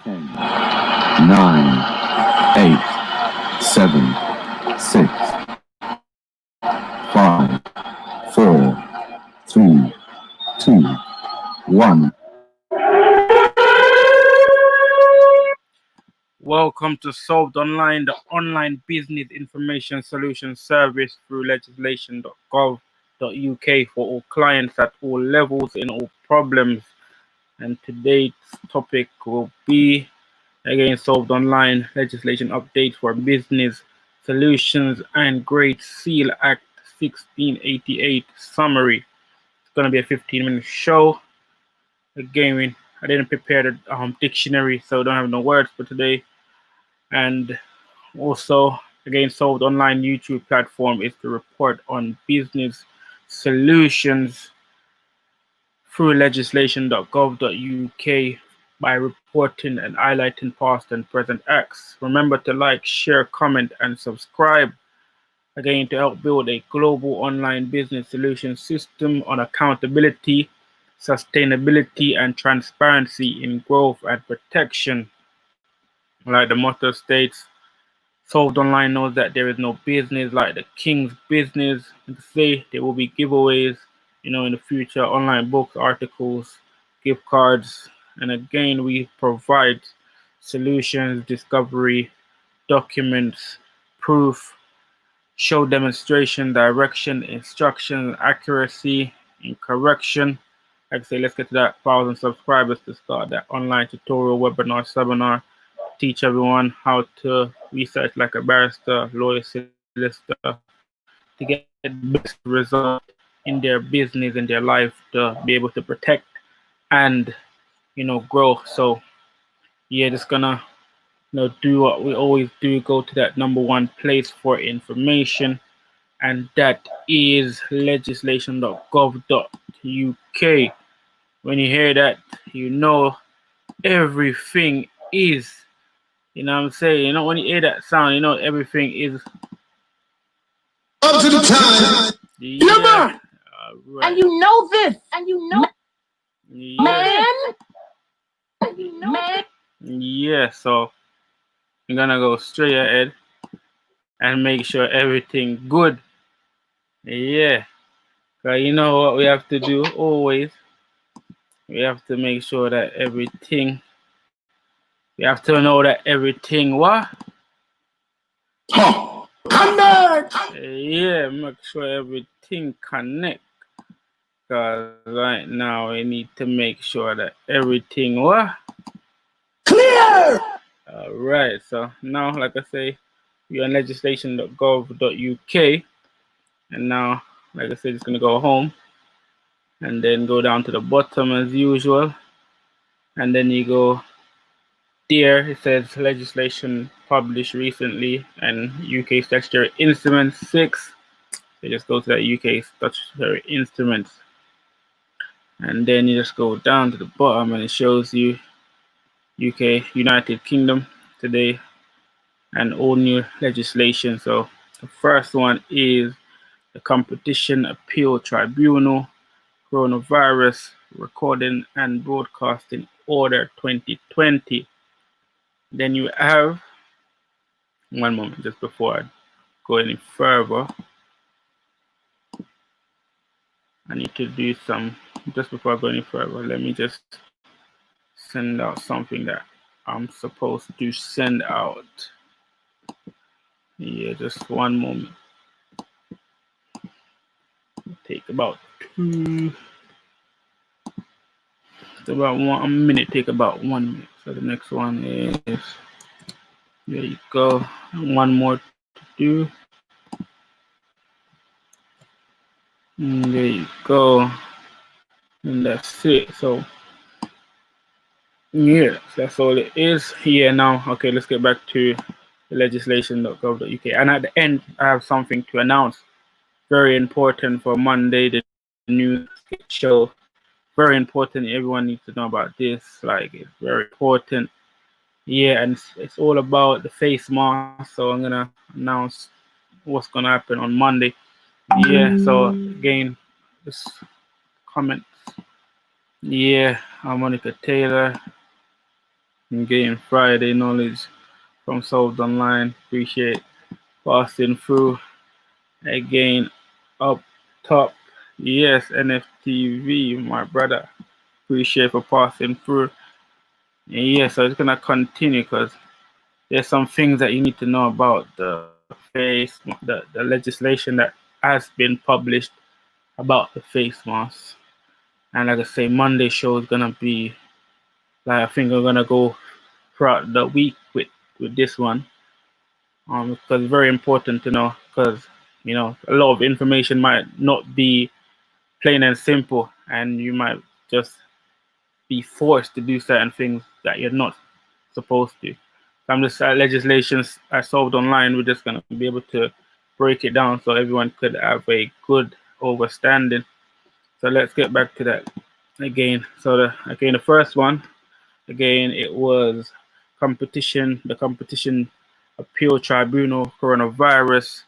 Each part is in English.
10, 9, 8, 7, 6, 5, 4, 3, 2, 1. Welcome to Solved Online, the online business information solution service through legislation.gov.uk for all clients at all levels in all problems. And today's topic will be again Solved Online legislation updates for business solutions and Great Seal Act 1688 summary. It's going to be a 15-minute show. Again, I didn't prepare the dictionary, so I don't have no words for today. And also, again, Solved Online YouTube platform is to report on business solutions through legislation.gov.uk by reporting and highlighting past and present acts. Remember to like, share, comment, and subscribe. Again, to help build a global online business solution system on accountability, sustainability, and transparency in growth and protection. Like the motto states, Solved Online knows that there is no business like the king's business. And to say there will be giveaways, in the future, online books, articles, gift cards. And again, we provide solutions, discovery, documents, proof, show demonstration, direction, instruction, accuracy, and correction. Like I say, let's get to that 1,000 subscribers to start that online tutorial, webinar, seminar. Teach everyone how to research like a barrister, lawyer, solicitor to get the best result in their business, in their life, to be able to protect and grow. So yeah, just gonna do what we always do, go to that number one place for information, and that is legislation.gov.uk. When you hear that, everything is. You know what I'm saying? When you hear that sound, everything is up to the time. yeah. Right. And you know this. Man. Yeah, so I'm gonna go straight ahead and make sure everything good. Yeah. Cause you know what we have to do always? We have to make sure that we have to know that everything what? Connect! Yeah, make sure everything connect. Cause right now we need to make sure that everything what? Clear! Alright, so now like I say, we're on legislation.gov.uk, and now like I said, it's gonna go home and then go down to the bottom as usual, and then you go there, it says legislation published recently and UK statutory instrument 6. You just go to that UK statutory instruments, and then you just go down to the bottom and it shows you UK, United Kingdom today, and all new legislation. So the first one is the Competition Appeal Tribunal, Coronavirus Recording and Broadcasting Order 2020. Then you have, one moment, just before I go any further, I need to do some, just before I go any further, let me just send out something that I'm supposed to send out. Yeah, just one moment. Take about about 1 minute, take about 1 minute. So the next one is, there you go, one more to do. And there you go, and that's it. So yeah, that's all it is here now. Okay, let's get back to the legislation.gov.uk, and at the end I have something to announce, very important for Monday, the news show. Very important, everyone needs to know about this, like it's very important. Yeah, and it's all about the face mask, so I'm gonna announce what's gonna happen on Monday. Yeah, so again, just comment. Yeah, I'm Monica Taylor. Again, Friday knowledge from Solved Online. Appreciate passing through. Again, up top. Yes, NFTV, my brother. Appreciate for passing through. And yes, I'm just gonna continue because there's some things that you need to know about the legislation that has been published about the face mask. And like I say, Monday show is gonna be like, I think we're gonna go throughout the week with this one. Because it's very important to know, because you know a lot of information might not be plain and simple, and you might just be forced to do certain things that you're not supposed to. Some of the legislations I solved online, we're just gonna be able to break it down so everyone could have a good understanding. So let's get back to that again. So the first one, again, it was the competition appeal tribunal, coronavirus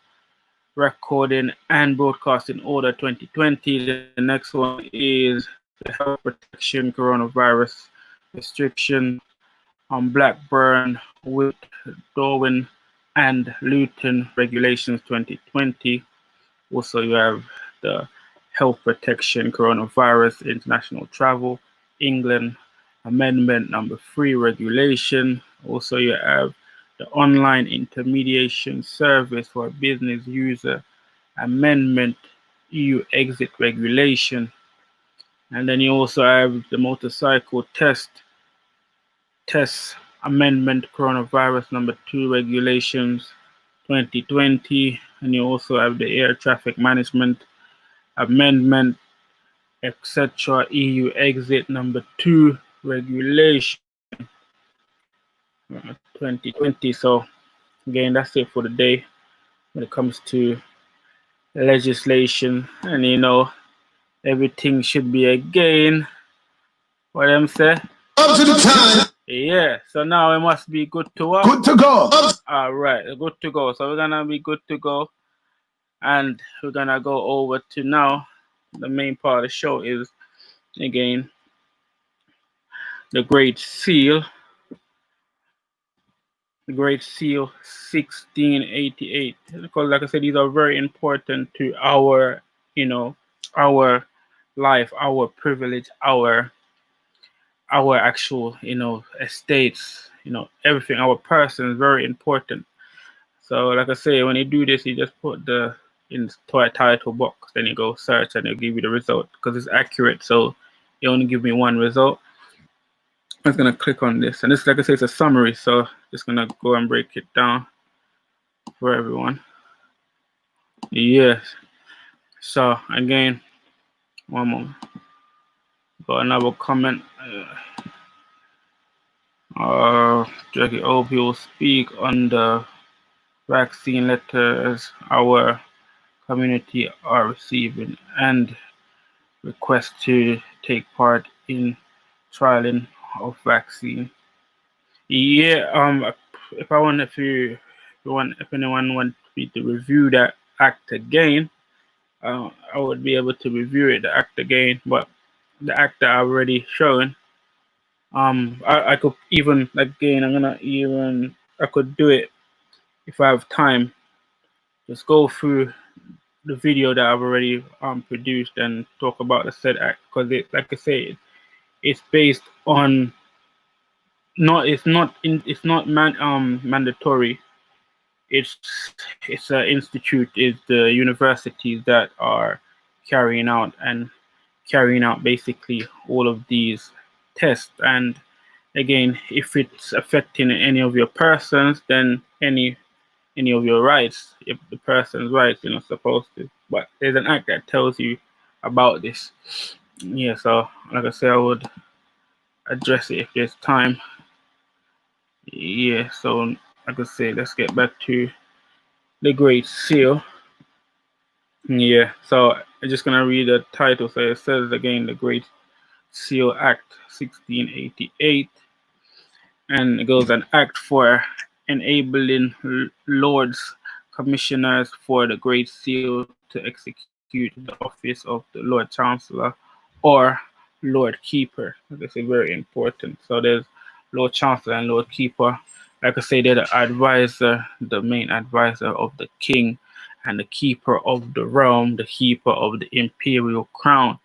recording and broadcasting order 2020. The next one is the health protection coronavirus restriction on Blackburn, Witt, Darwin, and Luton regulations 2020. Also, you have the health protection coronavirus international travel, England amendment number 3 regulation. Also, you have the online intermediation service for business user amendment, EU exit regulation. And then you also have the motorcycle test amendment coronavirus number 2 regulations 2020. And you also have the air traffic management amendment, etc., EU exit number 2 regulation 2020. So again, that's it for the day when it comes to legislation. And you know, everything should be again what them say Up to the time. Yeah, so now we must be good to work. Good to go. All right, good to go. So we're gonna be good to go, and we're gonna go over to now. The main part of the show is again the Great Seal. The Great Seal 1688. Because like I said, these are very important to our, you know, our life, our privilege, our actual, you know, estates, you know, everything, our person is very important. So like I say, when you do this, you just put the in title box, then you go search and it'll give you the result because it's accurate. So you only give me one result. I'm just gonna click on this, and this, like I say, it's a summary. So just gonna go and break it down for everyone. Yes. So again, one more. Got another comment. Jackie Obi will speak on the vaccine letters our community are receiving and request to take part in trialing of vaccine. Yeah, if anyone wants me to review that act again, I would be able to review it, the act again, but the act that I've already shown, I could even, again, I could do it if I have time. Just go through the video that I've already produced and talk about the said act, because it, like I say, it's based on it's not mandatory. It's an institute, it's the universities that are carrying out basically all of these tests. And again, if it's affecting any of your persons, then any of your rights, if the person's rights, you're not supposed to. But there's an act that tells you about this. Yeah, so like I said, I would address it if there's time. Yeah, so like I say, let's get back to the Great Seal. Yeah, so I'm just gonna read the title. So it says again, the Great Seal Act 1688, and it goes, an act for enabling Lords Commissioners for the Great Seal to execute the office of the Lord Chancellor or Lord Keeper. This is very important. So there's Lord Chancellor and Lord Keeper. Like I say, they're the advisor, the main advisor of the king, and the keeper of the realm, the keeper of the imperial crown.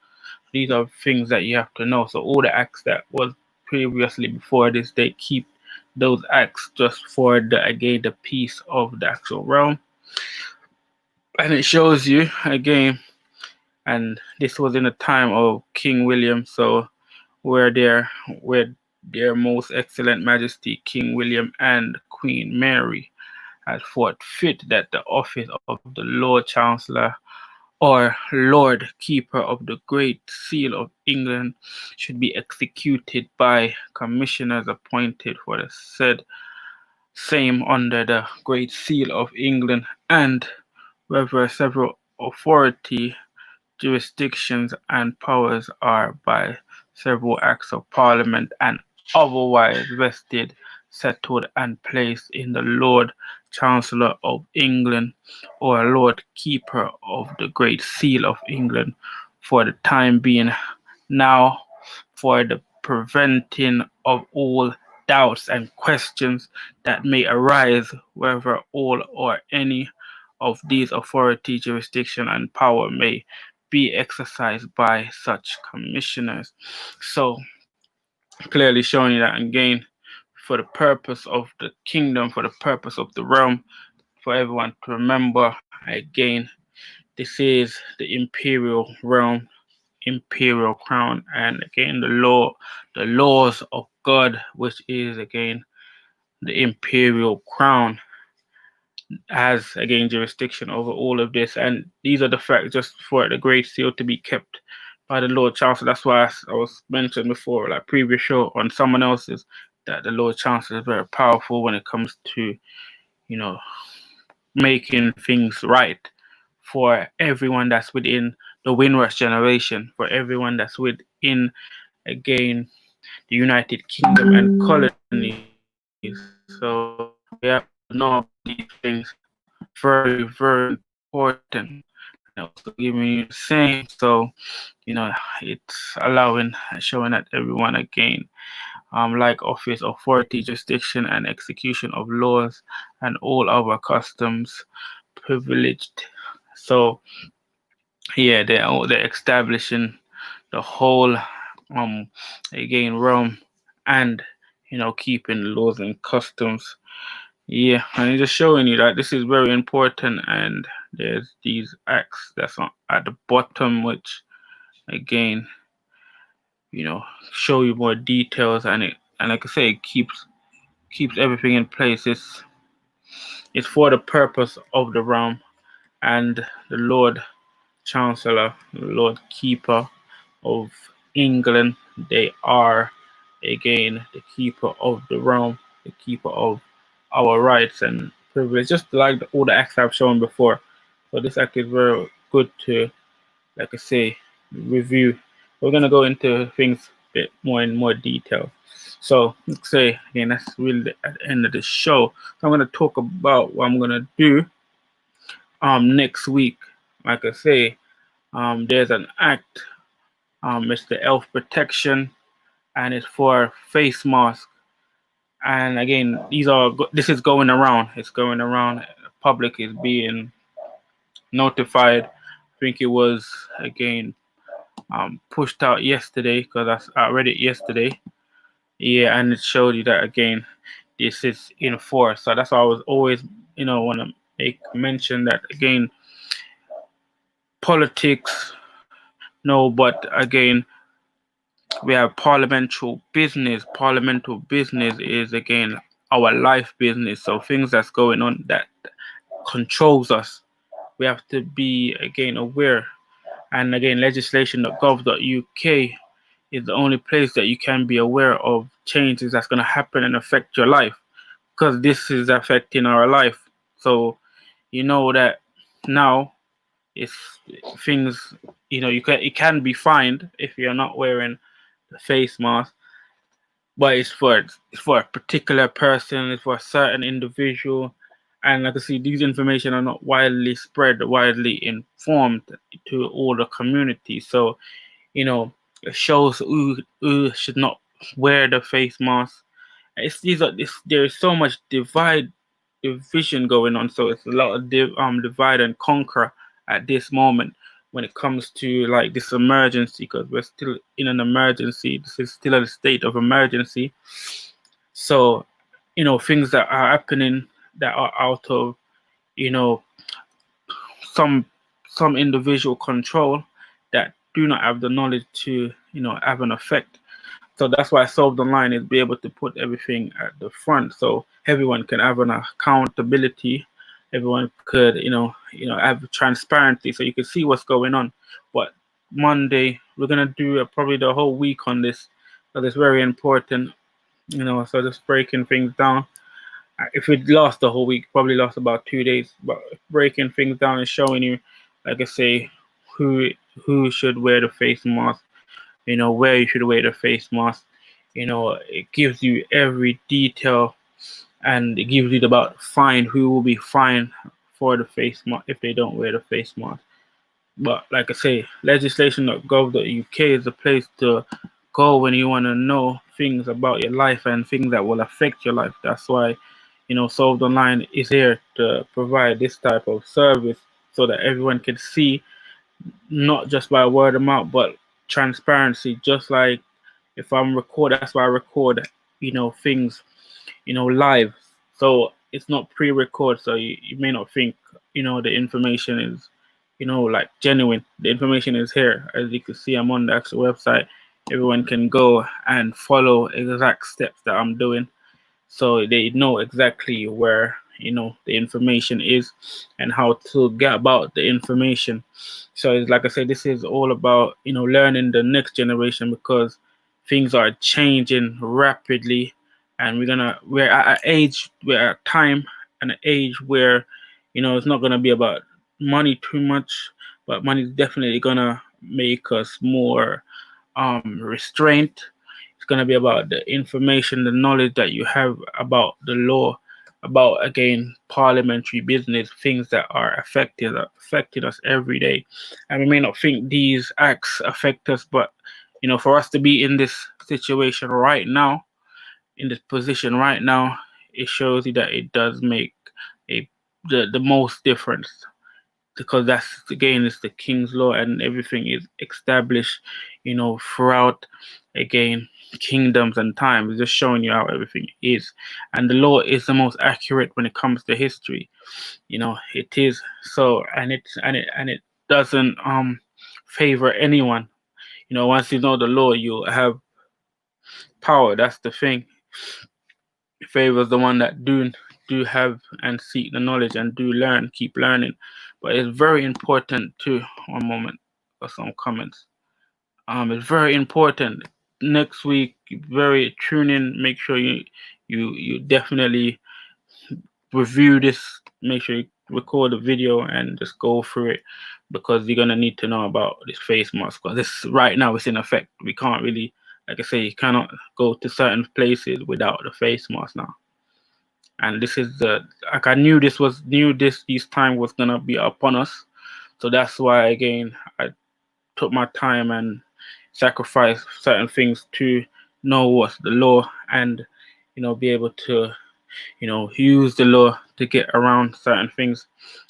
These are things that you have to know. So all the acts that was previously before this, they keep those acts just for the peace of the actual realm. And it shows you again, and this was in the time of King William, so where their most excellent majesty King William and Queen Mary had thought fit that the office of the Lord Chancellor or Lord Keeper of the Great Seal of England should be executed by commissioners appointed for the said same under the Great Seal of England, and whether several authority, jurisdictions, and powers are by several acts of Parliament and otherwise vested, settled, and placed in the Lord Chancellor of England or Lord Keeper of the Great Seal of England for the time being, now for the preventing of all doubts and questions that may arise whether all or any of these authority, jurisdiction, and power may be exercised by such commissioners. So clearly showing you that again, for the purpose of the kingdom, for the purpose of the realm, for everyone to remember again, this is the imperial realm, imperial crown, and again the laws of God, which is again the imperial crown, has again jurisdiction over all of this. And these are the facts just for the Great Seal to be kept by the Lord Chancellor. That's why I was mentioned before, like previous show on someone else's, that the Lord Chancellor is very powerful when it comes to, you know, making things right for everyone that's within the Windrush generation, for everyone that's within again the United Kingdom and colonies. So we have to know these things, very, very important. And also giving you the same. So, you know, it's allowing, showing that everyone again, like office, authority, jurisdiction, and execution of laws and all other customs, privileged. So, yeah, they're establishing the whole, again, realm, and keeping laws and customs. Yeah, and it's just showing you that this is very important, and there's these acts that's at the bottom, which again, show you more details, and like I say, it keeps everything in place. It's for the purpose of the realm, and the Lord Chancellor, the Lord Keeper of England, they are again the keeper of the realm, the keeper of our rights and privilege, just like all the acts I've shown before. So this act is very good to, like I say, review. We're gonna go into things a bit more in more detail. So let's say again, that's really at the end of the show. So I'm gonna talk about what I'm gonna do next week. Like I say, there's an act, it's the Health Protection, and it's for face mask. And again, this is going around. It's going around. The public is being notified. I think it was again pushed out yesterday, because I read it yesterday. Yeah, and it showed you that again, this is in force. So that's why I was always, want to make mention that again, politics. No, but again, we have parliamentary business. Parliamentary business is again our life business. So things that's going on that controls we have to be again aware. And again, legislation.gov.uk is the only place that you can be aware of changes that's going to happen and affect your life, because this is affecting our life. So that now if things, it can be fined if you're not wearing the face mask, but it's for a particular person, it's for a certain individual. And like I see, these information are not widely spread, widely informed to all the community. So, it shows who should not wear the face mask. There is so much division going on, so it's a lot of divide and conquer at this moment when it comes to like this emergency, because we're still in an emergency. This is still a state of emergency. So, things that are happening that are out of, you know, some individual control that do not have the knowledge to, have an effect. So that's why Solved Online is be able to put everything at the front, so everyone can have an accountability. Everyone could, have transparency, so you can see what's going on. But Monday, we're gonna do probably the whole week on this, so it's very important. So just breaking things down. If it lasts the whole week, probably lasts about 2 days. But breaking things down and showing you, like I say, who should wear the face mask, where you should wear the face mask. It gives you every detail, and it gives you about fine, who will be fined for the face mask if they don't wear the face mask. But like I say, legislation.gov.uk is the place to go when you want to know things about your life and things that will affect your life. That's why, Solved Online is here to provide this type of service so that everyone can see, not just by word of mouth, but transparency. Just like if I'm recording, that's why I record, things, live. So it's not pre-record. So you may not think, the information is, like genuine. The information is here. As you can see, I'm on the actual website. Everyone can go and follow exact steps that I'm doing, so they know exactly where, the information is and how to get about the information. So it's like I said, this is all about, learning the next generation, because things are changing rapidly, and we're at a time and an age where, it's not gonna be about money too much, but money is definitely gonna make us more restraint. It's going to be about the information, the knowledge that you have about the law, about, again, parliamentary business, things that are affecting us every day. And we may not think these acts affect us, but, for us to be in this situation right now, in this position right now, it shows you that it does make the most difference, because that's, again, it's the King's law, and everything is established, throughout, again, kingdoms and times. Just showing you how everything is, and the law is the most accurate when it comes to history. It is so, and it doesn't favor anyone. Once you know the law, you have power. That's the thing. It favors the one that do have and seek the knowledge and do learn, keep learning. But it's very important too. One moment for some comments. It's very important. Next week, tune in. Make sure you definitely review this. Make sure you record the video and just go through it, because you're gonna need to know about this face mask. Because this right now it's in effect. We can't really, like I say, you cannot go to certain places without the face mask now. And this is I knew this time was gonna be upon us. So that's why, again, I took my time and sacrificed certain things to know what's the law, and be able to use the law to get around certain things.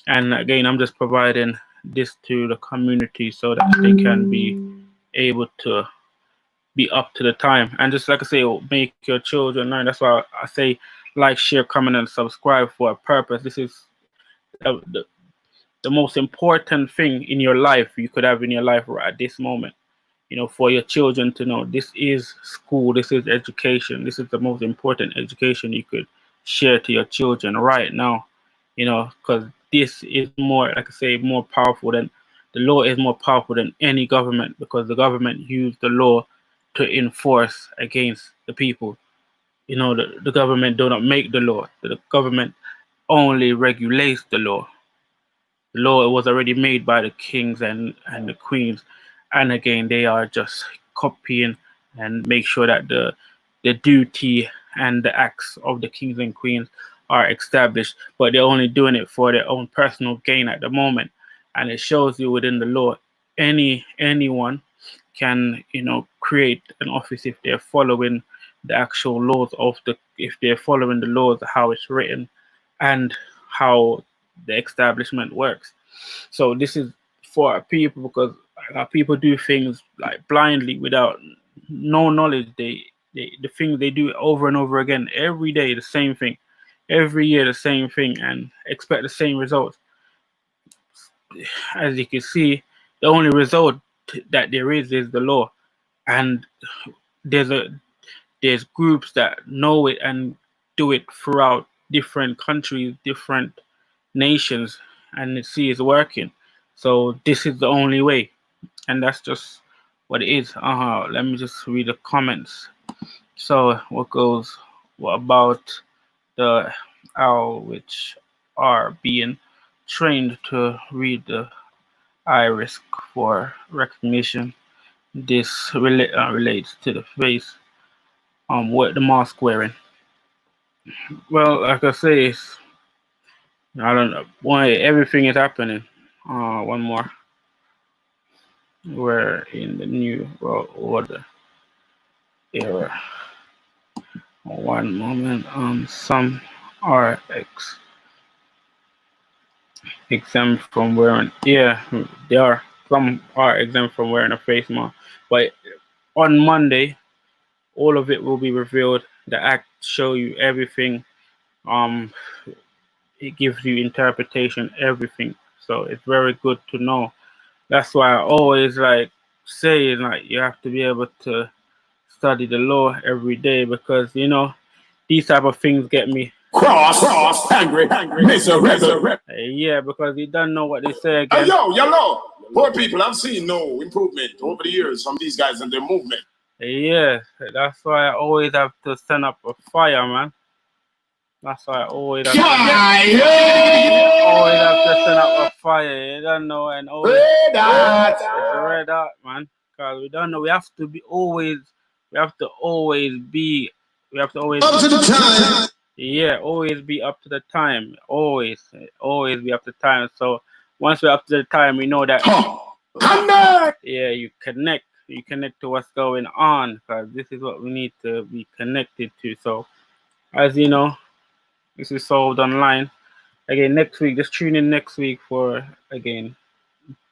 And again, I'm just providing this to the community so that they can be able to be up to the time. And just like I say, make your children learn. That's why I say like, share, comment, and subscribe for a purpose. This is the most important thing in your life you could have in your life right at this moment. For your children to know this is school, this is education, this is the most important education you could share to your children right now. Because this is more, like I say, more powerful than the law is more powerful than any government, because the government used the law to enforce against the people. The government do not make the law. The government only regulates the law. The law was already made by the kings and the queens, and again, they are just copying and make sure that the duty and the acts of the kings and queens are established, but they're only doing it for their own personal gain at the moment. And it shows you within the law, anyone can create an office if they're following the actual laws of if they're following the laws, how it's written, and how the establishment works. So this is for people because people do things like blindly without no knowledge. The thing they do over and over again every day, the same thing, every year the same thing, and expect the same results. As you can see, the only result that there is the law, and there's groups that know it and do it throughout different countries, different nations, and see it's working. So this is the only way, and that's just what it is. Let me just read the comments. So what about the owl which are being trained to read the iris for recognition? This relates to the face what the mask wearing. Well, like I say, I don't know why everything is happening. One more. We're in the new world order era. One moment. Some are exempt from wearing. Yeah, they are. Some are exempt from wearing a face mask, but on Monday, all of it will be revealed. The act show you everything. It gives you interpretation, everything. So it's very good to know. That's why I always say you have to be able to study the law every day because these type of things get me Cross, angry, miserable. yeah, because you don't know what they say again. Yo, poor people, I've seen no improvement over the years from these guys and their movement. Yeah, that's why I always have to send up a fire, man. That's why I always have to send up a fire. You don't know, and always Red hot. It's red hot, man. Because we don't know. We have to always be up to the time. Yeah, always be up to the time. Always be up to time. So once we're up to the time, we know that. Yeah, you connect to what's going on because this is what we need to be connected to. So, as you know, this is Solved Online. Again, next week, just tune in next week for again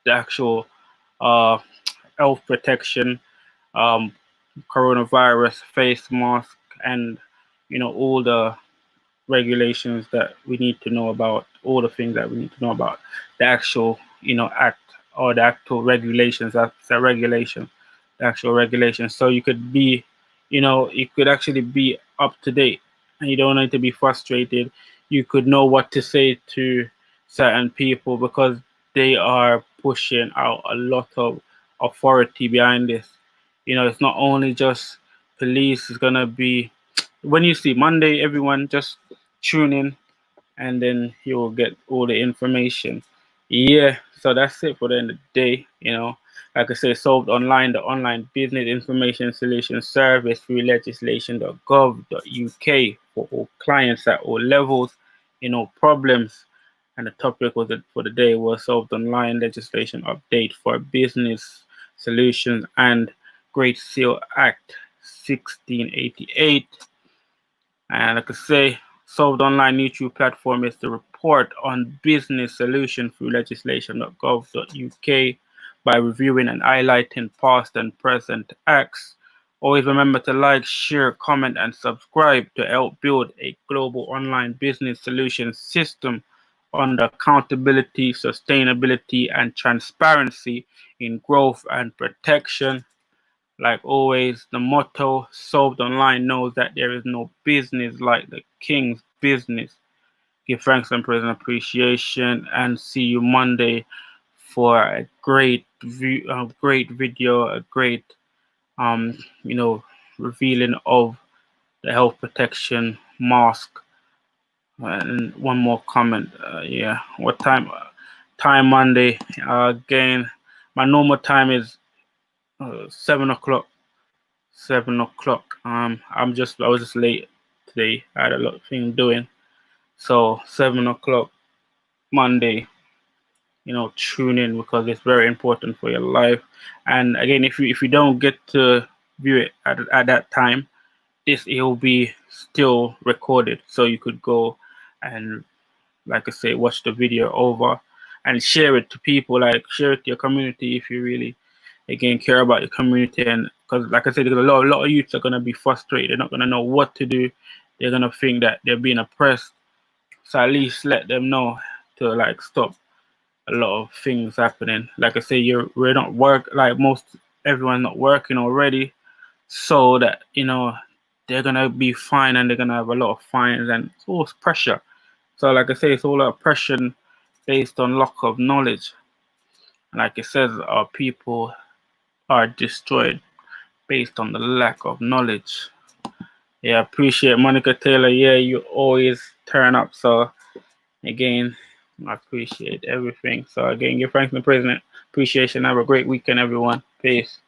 the actual health protection, coronavirus face mask, and all the regulations that we need to know about, all the things that we need to know about the actual act or the actual regulations. That's a regulation, the actual regulation. So you could be you could actually be up to date and you don't need to be frustrated. You could know what to say to certain people because they are pushing out a lot of authority behind this. It's not only just police. It's gonna be when you see Monday, everyone just tune in and then you will get all the information. Yeah, so that's it for the end of the day. Like I say, Solved Online, the online business information solution service through legislation.gov.uk for all clients at all levels, problems. And the topic for the day was Solved Online legislation update for business solutions and Great Seal Act 1688. And like I say, Solved Online YouTube platform is the report on business solution through legislation.gov.uk by reviewing and highlighting past and present acts. Always remember to like, share, comment, and subscribe to help build a global online business solution system under accountability, sustainability, and transparency in growth and protection. Like always, the motto, Solved Online knows that there is no business like the King's business. Give thanks and praise and appreciation, and see you Monday for a great video, a great revealing of the health protection mask. And one more comment. What time? Time Monday. Again, my normal time is 7 o'clock. 7 o'clock. I was just late today. I had a lot of things doing. So 7 o'clock Monday, tune in because it's very important for your life. And again, if you don't get to view it at that time, it will be still recorded, so you could go and, like I say, watch the video over and share it to people, like share it to your community if you really, again, care about your community. And because, like I said, a lot of youths are going to be frustrated. They're not going to know what to do. They're going to think that they're being oppressed. So at least let them know to like stop a lot of things happening. Like I say, we're not everyone's not working already, so that, you know, they're gonna be fine, and they're gonna have a lot of fines, and it's all pressure. So like I say, it's all oppression based on lack of knowledge. Like it says, our people are destroyed based on the lack of knowledge. Yeah, appreciate Monica Taylor. Yeah, you always turn up. So again, I appreciate everything. So again, give thanks to the president. Appreciation. Have a great weekend, everyone. Peace.